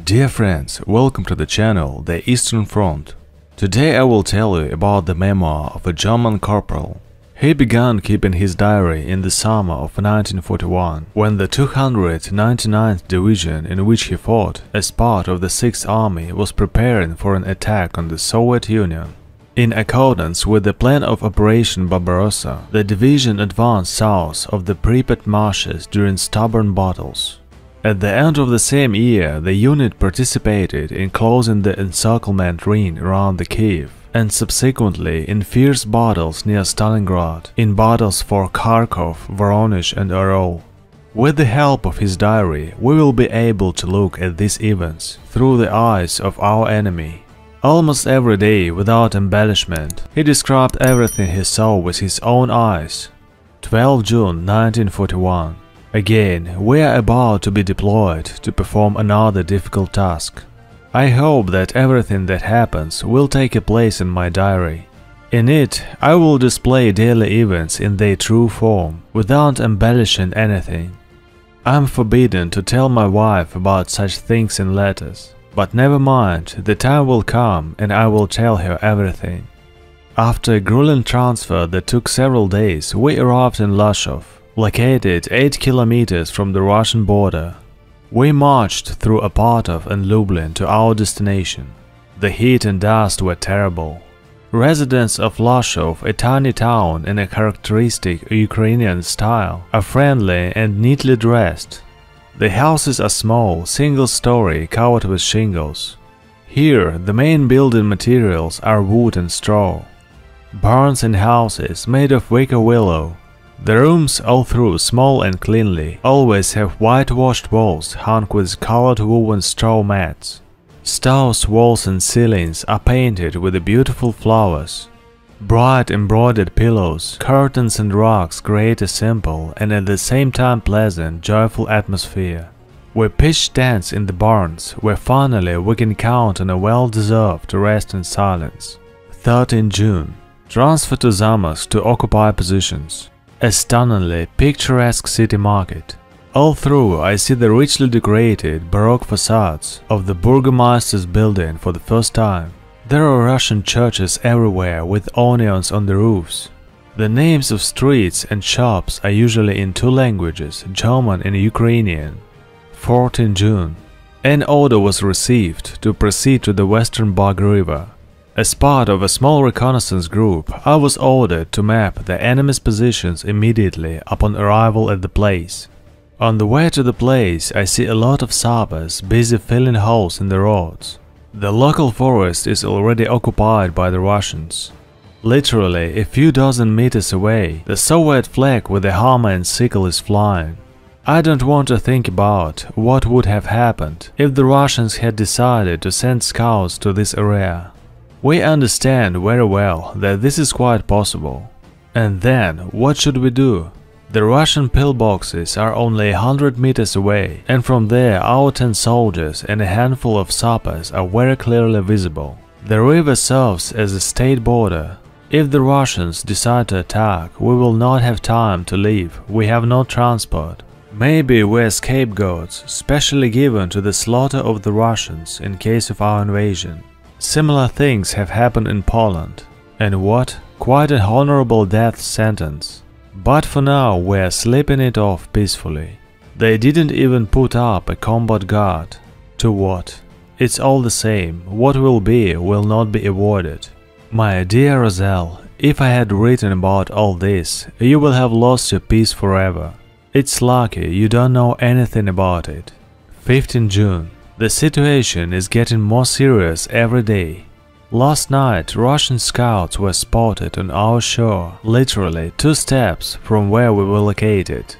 Dear friends, welcome to the channel The Eastern Front. Today I will tell you about the memoir of a German corporal. He began keeping his diary in the summer of 1941, when the 299th Division in which he fought as part of the 6th Army was preparing for an attack on the Soviet Union. In accordance with the plan of Operation Barbarossa, the division advanced south of the Pripyat marshes during stubborn battles. At the end of the same year, the unit participated in closing the encirclement ring around the Kiev, and subsequently in fierce battles near Stalingrad, in battles for Kharkov, Voronezh and Orel. With the help of his diary, we will be able to look at these events through the eyes of our enemy. Almost every day, without embellishment, he described everything he saw with his own eyes. 12 June 1941. Again, we are about to be deployed to perform another difficult task. I hope that everything that happens will take a place in my diary. In it, I will display daily events in their true form, without embellishing anything. I am forbidden to tell my wife about such things in letters. But never mind, the time will come and I will tell her everything. After a grueling transfer that took several days, we arrived in Lashov, located 8 kilometers from the Russian border. We marched through Apartov and Lublin to our destination. The heat and dust were terrible. Residents of Lashov, a tiny town in a characteristic Ukrainian style, are friendly and neatly dressed. The houses are small, single-story, covered with shingles. Here, the main building materials are wood and straw. Barns and houses made of wicker willow. The rooms, all through small and cleanly, always have whitewashed walls hung with colored woven straw mats. Stoves, walls and ceilings are painted with beautiful flowers. Bright embroidered pillows, curtains and rugs create a simple and at the same time pleasant, joyful atmosphere. We pitch tents in the barns, where finally we can count on a well-deserved rest and silence. 13 June. Transfer to Zamość to occupy positions. A stunningly picturesque city market. All through I see the richly decorated Baroque facades of the Burgomeister's building for the first time. There are Russian churches everywhere with onions on the roofs. The names of streets and shops are usually in two languages, German and Ukrainian. 14 June. An order was received to proceed to the Western Bug River. As part of a small reconnaissance group, I was ordered to map the enemy's positions immediately upon arrival at the place. On the way to the place, I see a lot of sappers busy filling holes in the roads. The local forest is already occupied by the Russians. Literally a few dozen meters away, the Soviet flag with the hammer and sickle is flying. I don't want to think about what would have happened if the Russians had decided to send scouts to this area. We understand very well that this is quite possible. And then, what should we do? The Russian pillboxes are only 100 meters away, and from there our 10 soldiers and a handful of sappers are very clearly visible. The river serves as a state border. If the Russians decide to attack, we will not have time to leave, we have no transport. Maybe we're scapegoats, specially given to the slaughter of the Russians in case of our invasion. Similar things have happened in Poland. And what? Quite an honorable death sentence. But for now we are sleeping it off peacefully. They didn't even put up a combat guard. To what? It's all the same, what will be will not be avoided. My dear Roselle, if I had written about all this, you will have lost your peace forever. It's lucky you don't know anything about it. 15 June. The situation is getting more serious every day. Last night, Russian scouts were spotted on our shore, literally 2 steps from where we were located.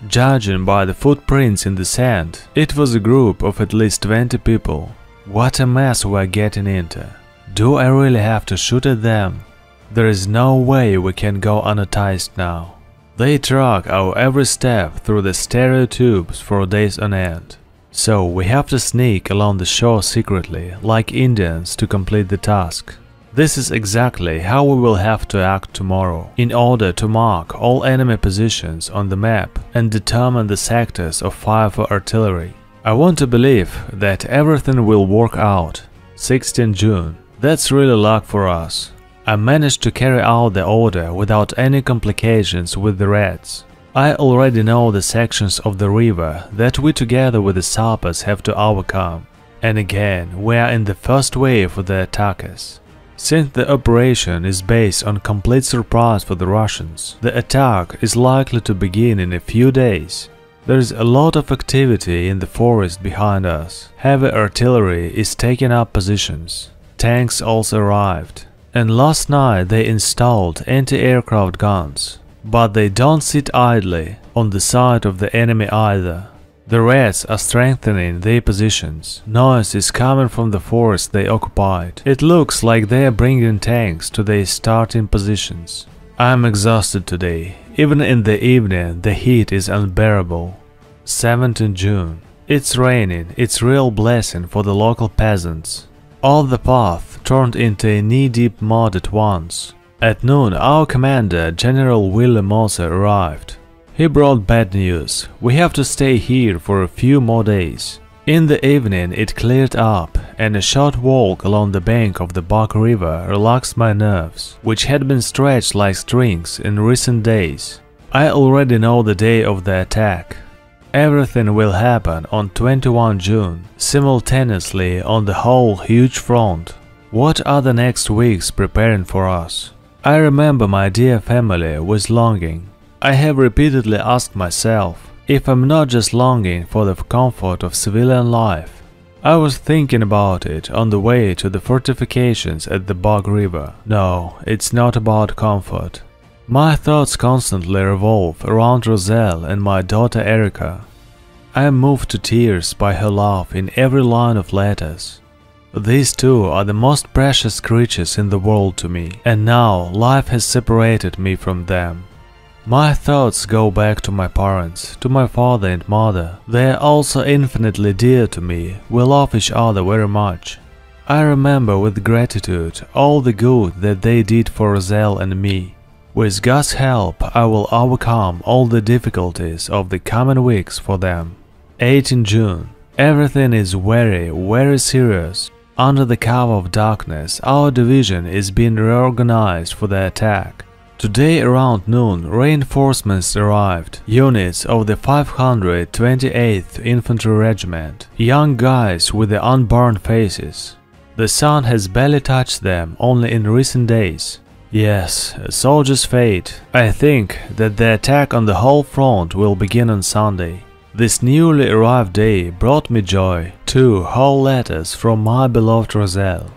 Judging by the footprints in the sand, it was a group of at least 20 people. What a mess we're getting into. Do I really have to shoot at them? There is no way we can go unnoticed now. They track our every step through the stereo tubes for days on end. So we have to sneak along the shore secretly, like Indians, to complete the task. This is exactly how we will have to act tomorrow, in order to mark all enemy positions on the map and determine the sectors of fire for artillery. I want to believe that everything will work out. 16 June. That's really luck for us. I managed to carry out the order without any complications with the Reds. I already know the sections of the river that we together with the sappers have to overcome. And again, we are in the first wave of the attackers. Since the operation is based on complete surprise for the Russians, the attack is likely to begin in a few days. There is a lot of activity in the forest behind us. Heavy artillery is taking up positions. Tanks also arrived. And last night they installed anti-aircraft guns. But they don't sit idly on the side of the enemy either. The Reds are strengthening their positions. Noise is coming from the forest they occupied. It looks like they are bringing tanks to their starting positions. I am exhausted today. Even in the evening, the heat is unbearable. 17 June. It's raining. It's real blessing for the local peasants. All the path turned into a knee-deep mud at once. At noon, our commander, General Willy Moser, arrived. He brought bad news. We have to stay here for a few more days. In the evening it cleared up, and a short walk along the bank of the Bug River relaxed my nerves, which had been stretched like strings in recent days. I already know the day of the attack. Everything will happen on 21 June, simultaneously on the whole huge front. What are the next weeks preparing for us? I remember my dear family with longing. I have repeatedly asked myself if I'm not just longing for the comfort of civilian life. I was thinking about it on the way to the fortifications at the Bug River. No, it's not about comfort. My thoughts constantly revolve around Roselle and my daughter Erica. I am moved to tears by her love in every line of letters. These two are the most precious creatures in the world to me, and now life has separated me from them. My thoughts go back to my parents, to my father and mother. They are also infinitely dear to me. We love each other very much. I remember with gratitude all the good that they did for Roselle and me. With God's help, I will overcome all the difficulties of the coming weeks for them. 18 June. Everything is very serious. Under the cover of darkness, our division is being reorganized for the attack. Today around noon, reinforcements arrived, units of the 528th Infantry Regiment, young guys with the unburned faces. The sun has barely touched them only in recent days. Yes, a soldier's fate. I think that the attack on the whole front will begin on Sunday. This newly arrived day brought me joy. 2 whole letters from my beloved Roselle.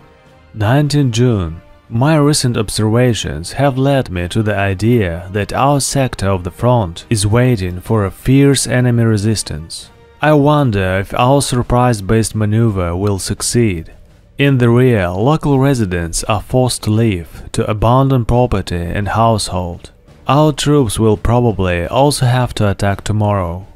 19 June. My recent observations have led me to the idea that our sector of the front is waiting for a fierce enemy resistance. I wonder if our surprise-based maneuver will succeed. In the rear, local residents are forced to leave, to abandon property and household. Our troops will probably also have to attack tomorrow.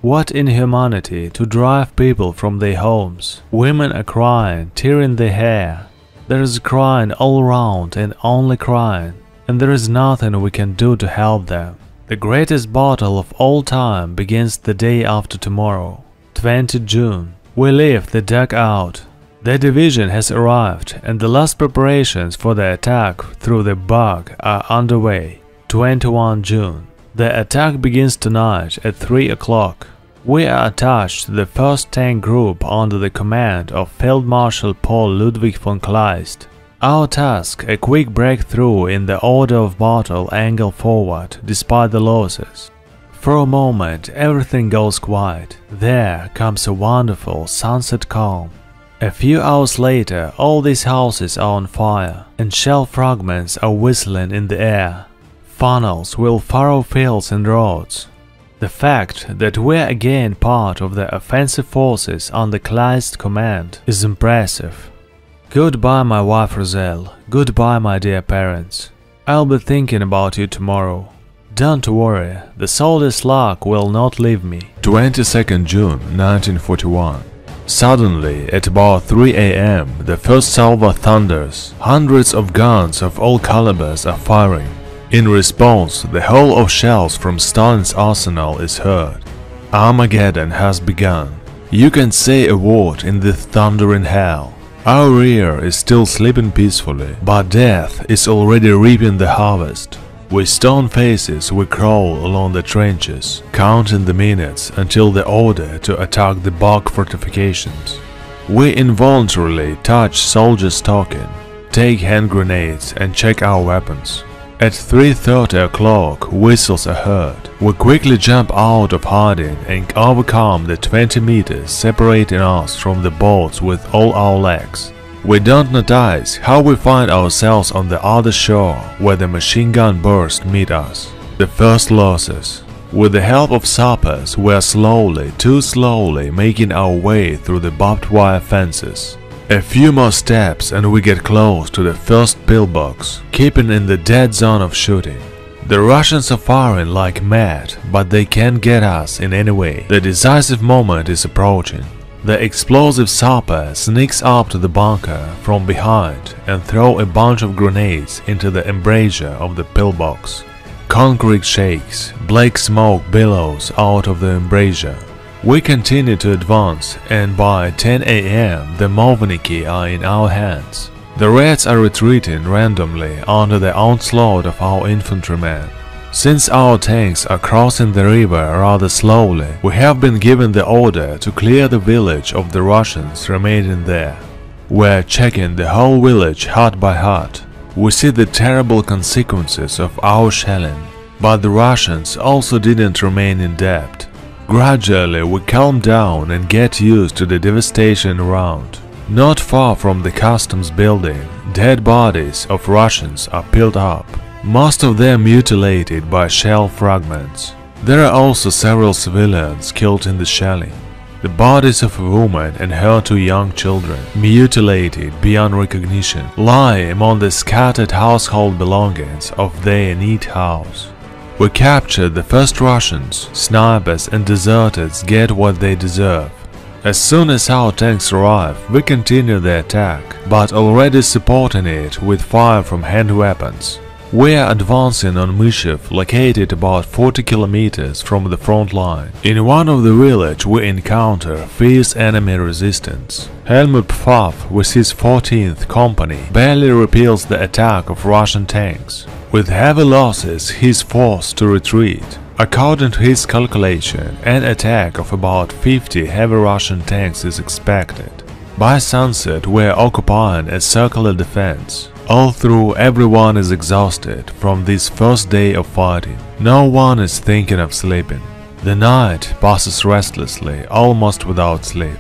What inhumanity to drive people from their homes. Women are crying, tearing their hair. There is crying all around and only crying, and there is nothing we can do to help them. The greatest battle of all time begins the day after tomorrow, 20 June. We leave the dugout. The division has arrived, and the last preparations for the attack through the Bug are underway, 21 June. The attack begins tonight at 3 o'clock. We are attached to the 1st Tank Group under the command of Field Marshal Paul Ludwig von Kleist. Our task, a quick breakthrough in the order of battle angle forward, despite the losses. For a moment, everything goes quiet. There comes a wonderful sunset calm. A few hours later, all these houses are on fire, and shell fragments are whistling in the air. Funnels will furrow fields and roads. The fact that we are again part of the offensive forces under Kleist's command is impressive. Goodbye, my wife Roselle. Goodbye, my dear parents. I'll be thinking about you tomorrow. Don't worry, the soldier's luck will not leave me. 22nd June 1941. Suddenly, at about 3 a.m., the first salvo thunders. Hundreds of guns of all calibers are firing. In response, the hail of shells from Stalin's arsenal is heard. Armageddon has begun. You can say a word in the thundering hell. Our rear is still sleeping peacefully, but death is already reaping the harvest. With stone faces we crawl along the trenches, counting the minutes until the order to attack the bog fortifications. We involuntarily touch soldiers talking, take hand grenades and check our weapons. At 3:30 o'clock, whistles are heard. We quickly jump out of hiding and overcome the 20 meters separating us from the boats with all our legs. We don't notice how we find ourselves on the other shore where the machine gun bursts meet us. The first losses. With the help of sappers, we are slowly, too slowly, making our way through the barbed wire fences. A few more steps and we get close to the first pillbox, keeping in the dead zone of shooting. The Russians are firing like mad, but they can't get us in any way. The decisive moment is approaching. The explosive sapper sneaks up to the bunker from behind and throws a bunch of grenades into the embrasure of the pillbox. Concrete shakes, black smoke billows out of the embrasure. We continue to advance, and by 10 a.m. the Movniki are in our hands. The Reds are retreating randomly under the onslaught of our infantrymen. Since our tanks are crossing the river rather slowly, we have been given the order to clear the village of the Russians remaining there. We are checking the whole village hut by hut. We see the terrible consequences of our shelling, but the Russians also didn't remain in debt. Gradually we calm down and get used to the devastation around. Not far from the customs building, dead bodies of Russians are piled up, most of them mutilated by shell fragments. There are also several civilians killed in the shelling. The bodies of a woman and her two young children, mutilated beyond recognition, lie among the scattered household belongings of their neat house. We captured the first Russians. Snipers and deserters get what they deserve. As soon as our tanks arrive, we continue the attack, but already supporting it with fire from hand weapons. We are advancing on Myshev, located about 40 kilometers from the front line. In one of the villages we encounter fierce enemy resistance. Helmut Pfaff with his 14th company barely repels the attack of Russian tanks. With heavy losses he is forced to retreat. According to his calculation, an attack of about 50 heavy Russian tanks is expected. By sunset we are occupying a circular defense. All through, everyone is exhausted from this first day of fighting. No one is thinking of sleeping. The night passes restlessly, almost without sleep.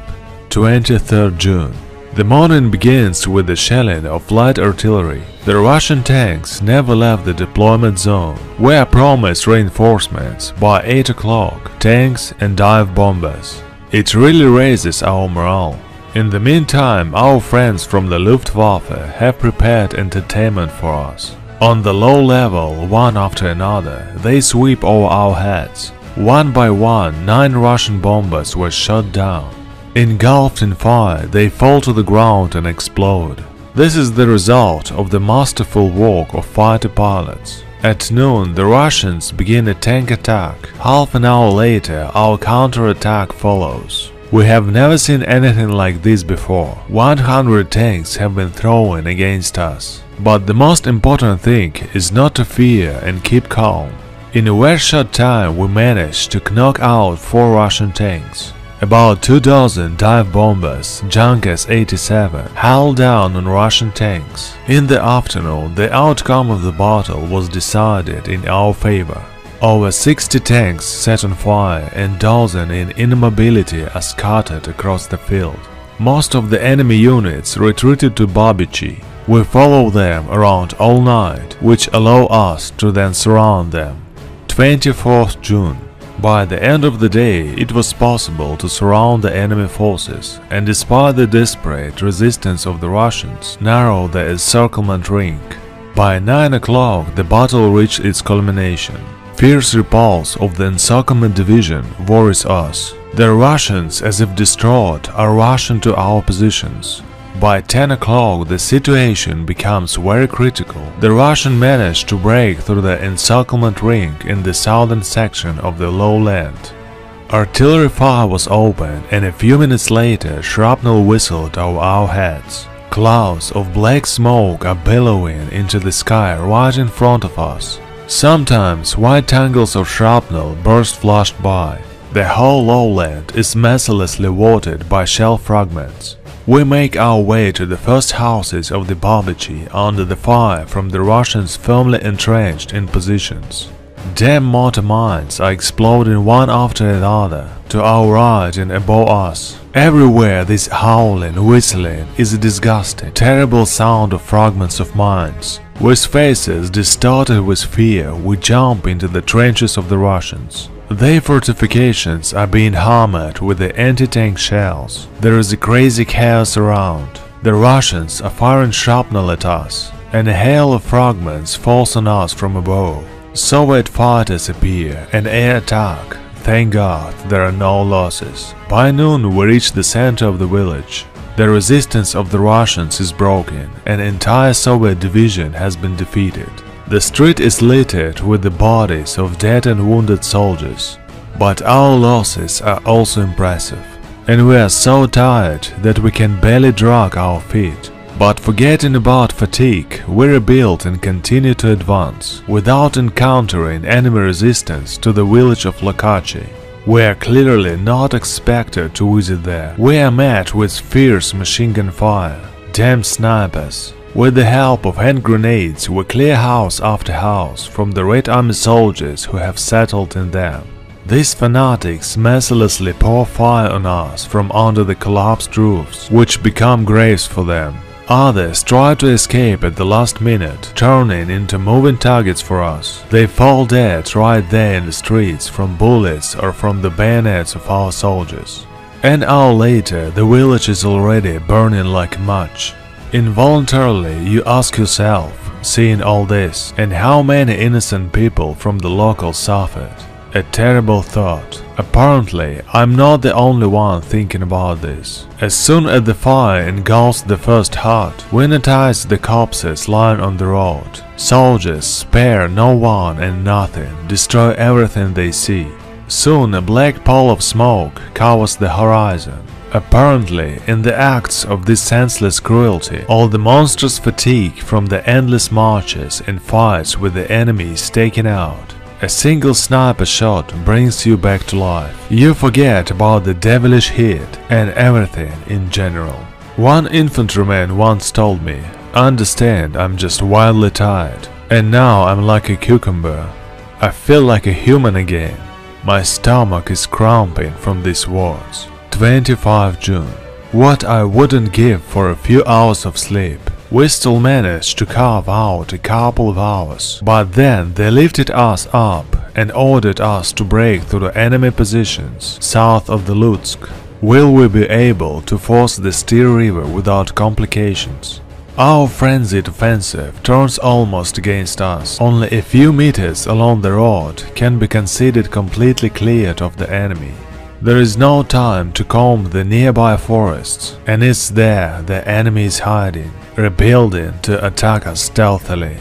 23rd June. The morning begins with the shelling of light artillery. The Russian tanks never left the deployment zone. We are promised reinforcements by 8 o'clock, tanks and dive bombers. It really raises our morale. In the meantime, our friends from the Luftwaffe have prepared entertainment for us. On the low level, one after another, they sweep over our heads. One by one, 9 Russian bombers were shot down. Engulfed in fire, they fall to the ground and explode. This is the result of the masterful work of fighter pilots. At noon, the Russians begin a tank attack. Half an hour later, our counterattack follows. We have never seen anything like this before. 100 tanks have been thrown against us. But the most important thing is not to fear and keep calm. In a very short time we managed to knock out 4 Russian tanks. About 24 dive bombers, Junkers 87, hauled down on Russian tanks. In the afternoon, the outcome of the battle was decided in our favor. Over 60 tanks set on fire and dozens in immobility are scattered across the field. Most of the enemy units retreated to Babichi. We follow them around all night, which allow us to then surround them. 24th June. By the end of the day, it was possible to surround the enemy forces, and despite the desperate resistance of the Russians, narrow the encirclement ring. By 9 o'clock, the battle reached its culmination. Fierce repulse of the encirclement division worries us. The Russians, as if distraught, are rushing to our positions. By 10 o'clock the situation becomes very critical. The Russians managed to break through the encirclement ring in the southern section of the lowland. Artillery fire was opened, and a few minutes later shrapnel whistled over our heads. Clouds of black smoke are billowing into the sky right in front of us. Sometimes white tangles of shrapnel burst flashed by. The whole lowland is mercilessly watered by shell fragments. We make our way to the first houses of the Babichi under the fire from the Russians firmly entrenched in positions. Damn mortar mines are exploding one after another, to our right and above us. Everywhere this howling, whistling is a disgusting, terrible sound of fragments of mines. With faces distorted with fear, we jump into the trenches of the Russians. Their fortifications are being hammered with the anti-tank shells. There is a crazy chaos around. The Russians are firing shrapnel at us, and a hail of fragments falls on us from above. Soviet fighters appear and air attack. Thank God there are no losses. By noon we reach the center of the village. The resistance of the Russians is broken. An entire Soviet division has been defeated. The street is littered with the bodies of dead and wounded soldiers. But our losses are also impressive. And we are so tired that we can barely drag our feet. But forgetting about fatigue, we rebuild and continue to advance, without encountering enemy resistance to the village of Lokachi. We are clearly not expected to visit there. We are met with fierce machine gun fire. Damn snipers. With the help of hand grenades, we clear house after house from the Red Army soldiers who have settled in them. These fanatics mercilessly pour fire on us from under the collapsed roofs, which become graves for them. Others try to escape at the last minute, turning into moving targets for us. They fall dead right there in the streets from bullets or from the bayonets of our soldiers. An hour later, the village is already burning like match. Involuntarily, you ask yourself, seeing all this, and how many innocent people from the locals suffered. A terrible thought. Apparently, I'm not the only one thinking about this. As soon as the fire engulfs the first hut, we notice the corpses lying on the road. Soldiers spare no one and nothing, destroy everything they see. Soon a black pall of smoke covers the horizon. Apparently, in the acts of this senseless cruelty, all the monstrous fatigue from the endless marches and fights with the enemy is taken out. A single sniper shot brings you back to life. You forget about the devilish heat and everything in general. One infantryman once told me, "Understand, I'm just wildly tired. And now I'm like a cucumber. I feel like a human again." My stomach is cramping from these words. 25 June. What I wouldn't give for a few hours of sleep. We still managed to carve out a couple of hours, but then they lifted us up and ordered us to break through the enemy positions south of the Lutsk. Will we be able to force the Styr River without complications? Our frenzied offensive turns almost against us. Only a few meters along the road can be considered completely cleared of the enemy. There is no time to comb the nearby forests, and it's there the enemy is hiding, rebuilding to attack us stealthily.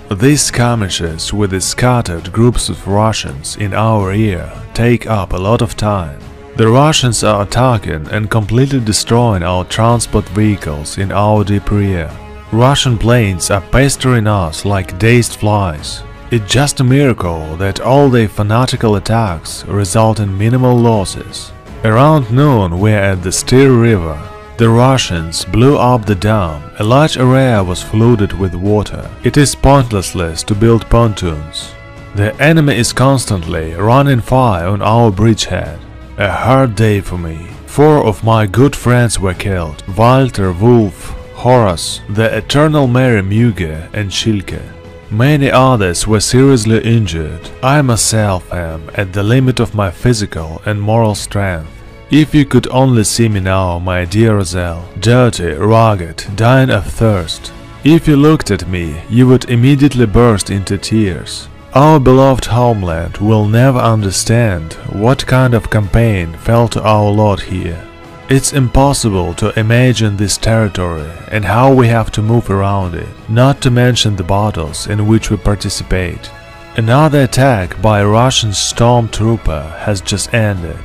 These skirmishes with the scattered groups of Russians in our rear take up a lot of time. The Russians are attacking and completely destroying our transport vehicles in our deep rear. Russian planes are pestering us like dazed flies. It's just a miracle that all their fanatical attacks result in minimal losses. Around noon we are at the Styr River. The Russians blew up the dam. A large area was flooded with water. It is pointless to build pontoons. The enemy is constantly running fire on our bridgehead. A hard day for me. 4 of my good friends were killed: Walter, Wolf, Horace, the eternal Mary Muge, and Schilke. Many others were seriously injured. I myself am at the limit of my physical and moral strength. If you could only see me now, my dear Roselle, dirty, rugged, dying of thirst. If you looked at me, you would immediately burst into tears. Our beloved homeland will never understand what kind of campaign fell to our lot here. It's impossible to imagine this territory and how we have to move around it, not to mention the battles in which we participate. Another attack by a Russian stormtrooper has just ended.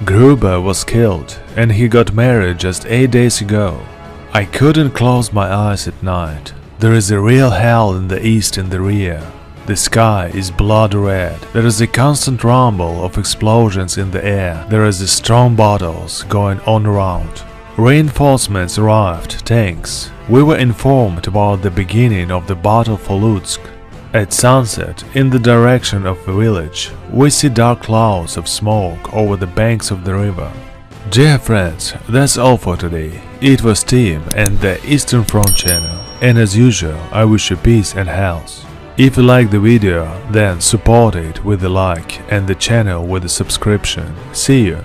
Gruber was killed and he got married just 8 days ago. I couldn't close my eyes at night. There is a real hell in the east in the rear. The sky is blood red. There is a constant rumble of explosions in the air. There is a strong battles going on around. Reinforcements arrived, tanks. We were informed about the beginning of the battle for Lutsk. At sunset, in the direction of the village, we see dark clouds of smoke over the banks of the river. Dear friends, that's all for today. It was Tim and the Eastern Front channel, and as usual, I wish you peace and health. If you like the video, then support it with a like and the channel with a subscription. See you!